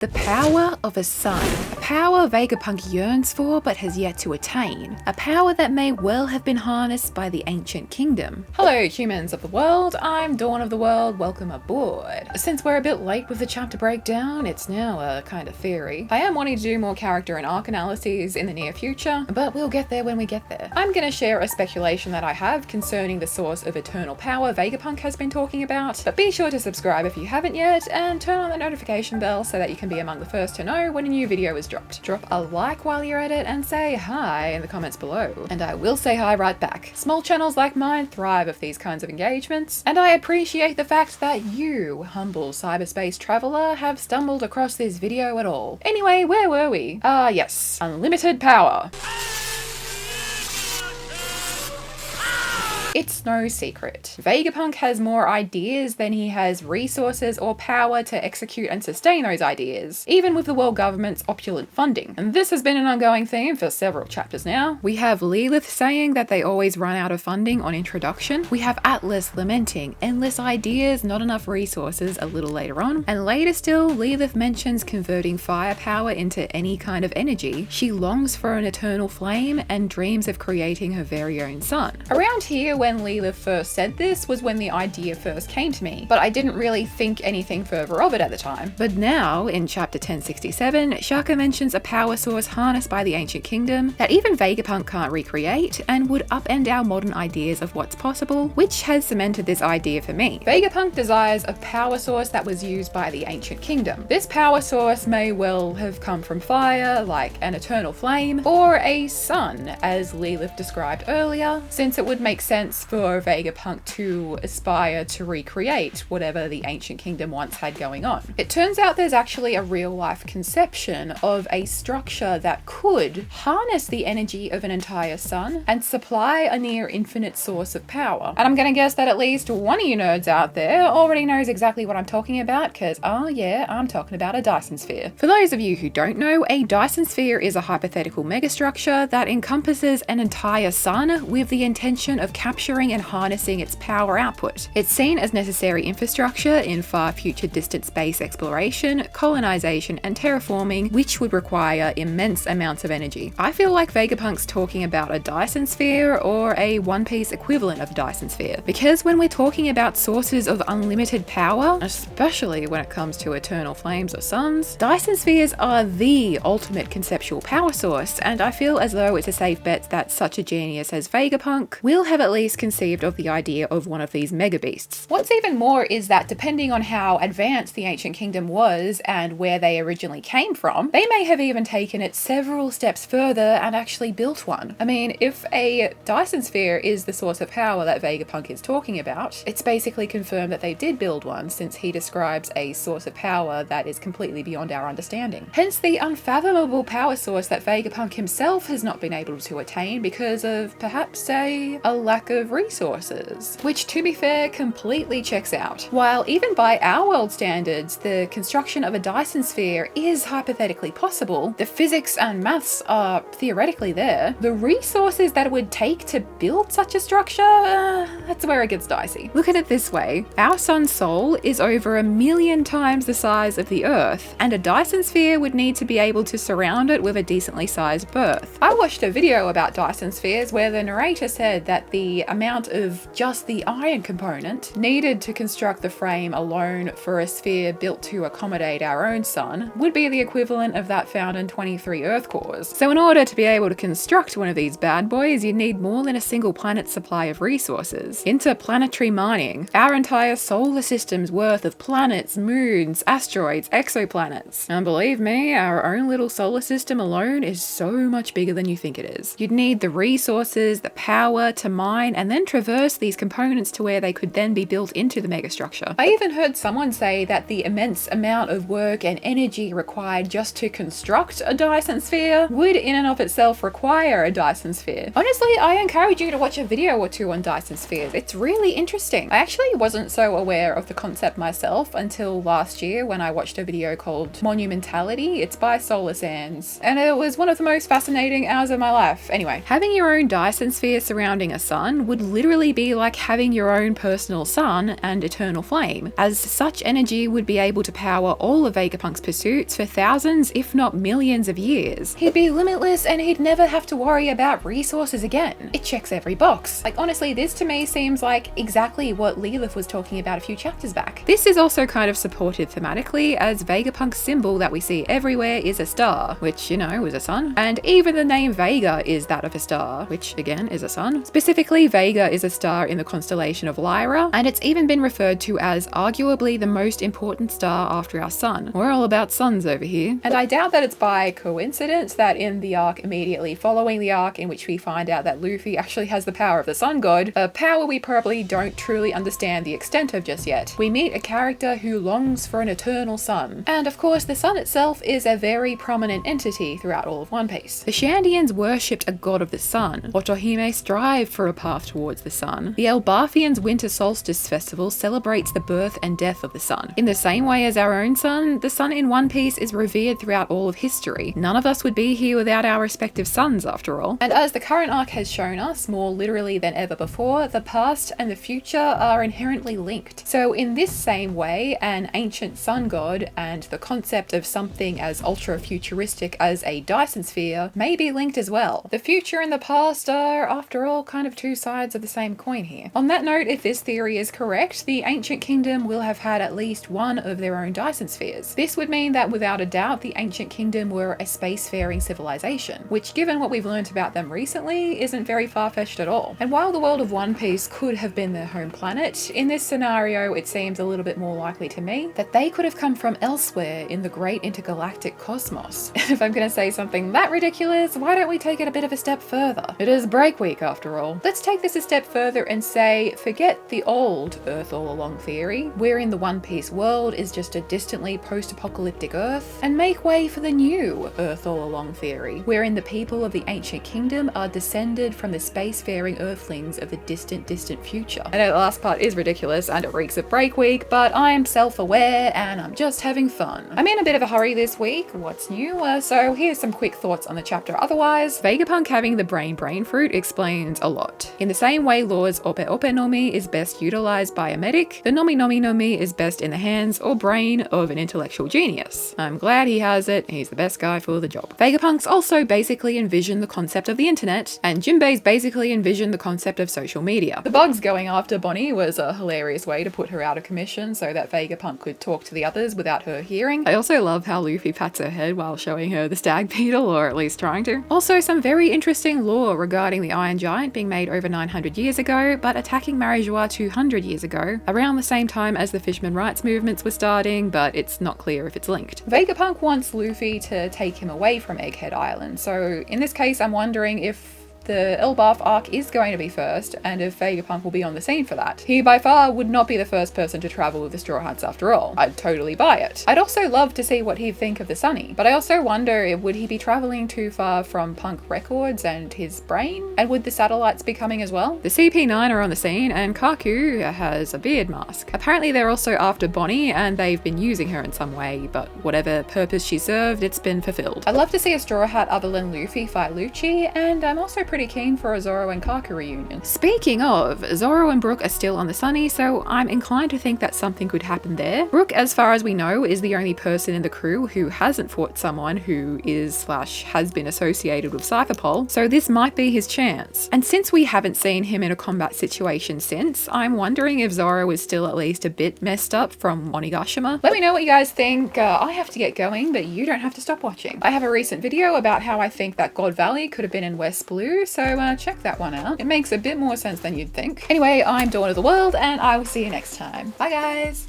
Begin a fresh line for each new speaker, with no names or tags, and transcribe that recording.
The power of a sun. A power Vegapunk yearns for but has yet to attain. A power that may well have been harnessed by the ancient kingdom. Hello humans of the world, I'm Dawn of the World, welcome aboard. Since we're a bit late with the chapter breakdown, it's now a kind of theory. I am wanting to do more character and arc analyses in the near future, but we'll get there when we get there. I'm gonna share a speculation that I have concerning the source of eternal power Vegapunk has been talking about, but be sure to subscribe if you haven't yet and turn on the notification bell so that you can be among the first to know when a new video is dropped. Drop a like while you're at it and say hi in the comments below, and I will say hi right back. Small channels like mine thrive of these kinds of engagements, and I appreciate the fact that you, humble cyberspace traveler, have stumbled across this video at all. Anyway, where were we? Yes, unlimited power. It's no secret. Vegapunk has more ideas than he has resources or power to execute and sustain those ideas, even with the world government's opulent funding. And this has been an ongoing theme for several chapters now. We have Lilith saying that they always run out of funding on introduction. We have Atlas lamenting endless ideas, not enough resources a little later on. And later still, Lilith mentions converting firepower into any kind of energy. She longs for an eternal flame and dreams of creating her very own sun. Around here, when Lilith first said this was when the idea first came to me, but I didn't really think anything further of it at the time. But now, in chapter 1067, Shaka mentions a power source harnessed by the ancient kingdom that even Vegapunk can't recreate and would upend our modern ideas of what's possible, which has cemented this idea for me. Vegapunk desires a power source that was used by the ancient kingdom. This power source may well have come from fire, like an eternal flame, or a sun, as Lilith described earlier, since it would make sense for Vegapunk to aspire to recreate whatever the ancient kingdom once had going on. It turns out there's actually a real life conception of a structure that could harness the energy of an entire sun and supply a near infinite source of power. And I'm gonna guess that at least one of you nerds out there already knows exactly what I'm talking about, because oh yeah, I'm talking about a Dyson sphere. For those of you who don't know, a Dyson sphere is a hypothetical megastructure that encompasses an entire sun with the intention of capturing and harnessing its power output. It's seen as necessary infrastructure in far future distant space exploration, colonization, and terraforming, which would require immense amounts of energy. I feel like Vegapunk's talking about a Dyson sphere or a One Piece equivalent of a Dyson sphere, because when we're talking about sources of unlimited power, especially when it comes to eternal flames or suns, Dyson spheres are the ultimate conceptual power source, and I feel as though it's a safe bet that such a genius as Vegapunk will have at least conceived of the idea of one of these mega beasts. What's even more is that depending on how advanced the ancient kingdom was and where they originally came from, they may have even taken it several steps further and actually built one. I mean, if a Dyson sphere is the source of power that Vegapunk is talking about, it's basically confirmed that they did build one, since he describes a source of power that is completely beyond our understanding. Hence the unfathomable power source that Vegapunk himself has not been able to attain because of perhaps, say, a lack of resources, which to be fair completely checks out. While even by our world standards the construction of a Dyson sphere is hypothetically possible, the physics and maths are theoretically there, the resources that it would take to build such a structure, that's where it gets dicey. Look at it this way, our sun's soul is over 1,000,000 times the size of the Earth, and a Dyson sphere would need to be able to surround it with a decently sized berth. I watched a video about Dyson spheres where the narrator said that the amount of just the iron component needed to construct the frame alone for a sphere built to accommodate our own sun would be the equivalent of that found in 23 Earth cores. So in order to be able to construct one of these bad boys, you'd need more than a single planet's supply of resources. Interplanetary mining, our entire solar system's worth of planets, moons, asteroids, exoplanets. And believe me, our own little solar system alone is so much bigger than you think it is. You'd need the resources, the power to mine, and then traverse these components to where they could then be built into the megastructure. I even heard someone say that the immense amount of work and energy required just to construct a Dyson sphere would in and of itself require a Dyson sphere. Honestly, I encourage you to watch a video or two on Dyson spheres. It's really interesting. I actually wasn't so aware of the concept myself until last year when I watched a video called Monumentality. It's by Solar Sands, and it was one of the most fascinating hours of my life. Anyway, having your own Dyson sphere surrounding a sun sun would literally be like having your own personal sun and eternal flame, as such energy would be able to power all of Vegapunk's pursuits for thousands, if not millions of years. He'd be limitless and he'd never have to worry about resources again. It checks every box. Like, honestly, this to me seems like exactly what Lilith was talking about a few chapters back. This is also kind of supported thematically, as Vegapunk's symbol that we see everywhere is a star, which, you know, is a sun. And even the name Vega is that of a star, which again is a sun. Specifically, Vega is a star in the constellation of Lyra, and it's even been referred to as arguably the most important star after our sun. We're all about suns over here. And I doubt that it's by coincidence that in the arc immediately following the arc in which we find out that Luffy actually has the power of the sun god, a power we probably don't truly understand the extent of just yet, we meet a character who longs for an eternal sun. And of course, the sun itself is a very prominent entity throughout all of One Piece. The Shandians worshipped a god of the sun. Otohime strive for a path towards the sun. The Elbathians' Winter Solstice Festival celebrates the birth and death of the sun. In the same way as our own sun, the sun in One Piece is revered throughout all of history. None of us would be here without our respective suns, after all. And as the current arc has shown us, more literally than ever before, the past and the future are inherently linked. So in this same way, an ancient sun god and the concept of something as ultra-futuristic as a Dyson sphere may be linked as well. The future and the past are, after all, kind of two sides of the same coin here. On that note, if this theory is correct, the ancient kingdom will have had at least one of their own Dyson spheres. This would mean that without a doubt, the ancient kingdom were a spacefaring civilization, which, given what we've learnt about them recently, isn't very far-fetched at all. And while the world of One Piece could have been their home planet, in this scenario it seems a little bit more likely to me that they could have come from elsewhere in the great intergalactic cosmos. And if I'm gonna say something that ridiculous, why don't we take it a bit of a step further? It is break week after all. Let's take this a step further and say, forget the old Earth all along theory, wherein the One Piece world is just a distantly post-apocalyptic Earth, and make way for the new Earth all along theory, wherein the people of the ancient kingdom are descended from the spacefaring Earthlings of the distant future. I know the last part is ridiculous and it reeks of break week, but I am self-aware and I'm just having fun. I'm in a bit of a hurry this week. What's new? So here's some quick thoughts on the chapter otherwise. Vegapunk having the brain fruit explains a lot. In the same way Law's Ope Ope Nomi is best utilized by a medic, the Nomi Nomi Nomi is best in the hands or brain of an intellectual genius. I'm glad he has it. He's the best guy for the job. Vegapunk's also basically envisioned the concept of the internet, and Jinbei's basically envisioned the concept of social media. The bugs going after Bonnie was a hilarious way to put her out of commission so that Vegapunk could talk to the others without her hearing. I also love how Luffy pats her head while showing her the stag beetle, or at least trying to. Also, some very interesting lore regarding the Iron Giant being made over 900 years ago, but attacking Marijois 200 years ago, around the same time as the Fishman rights movements were starting, but it's not clear if it's linked. Vegapunk wants Luffy to take him away from Egghead Island, so in this case I'm wondering if the Elbaf arc is going to be first, and if Vegapunk will be on the scene for that. He by far would not be the first person to travel with the Straw Hats after all. I'd totally buy it. I'd also love to see what he'd think of the Sunny, but I also wonder if would he be traveling too far from Punk Records and his brain? And would the satellites be coming as well? The CP9 are on the scene, and Kaku has a beard mask. Apparently they're also after Bonnie, and they've been using her in some way, but whatever purpose she served, it's been fulfilled. I'd love to see a Straw Hat other than Luffy fight Lucci, and I'm also pretty keen for a Zoro and Kaku reunion. Speaking of, Zoro and Brook are still on the Sunny, so I'm inclined to think that something could happen there. Brook, as far as we know, is the only person in the crew who hasn't fought someone who is/has been associated with Cypherpol, so this might be his chance. And since we haven't seen him in a combat situation since, I'm wondering if Zoro is still at least a bit messed up from Onigashima. Let me know what you guys think. I have to get going, but you don't have to stop watching. I have a recent video about how I think that God Valley could have been in West Blue, so check that one out. It makes a bit more sense than you'd think. Anyway, I'm Dawn of the World, and I will see you next time. Bye guys!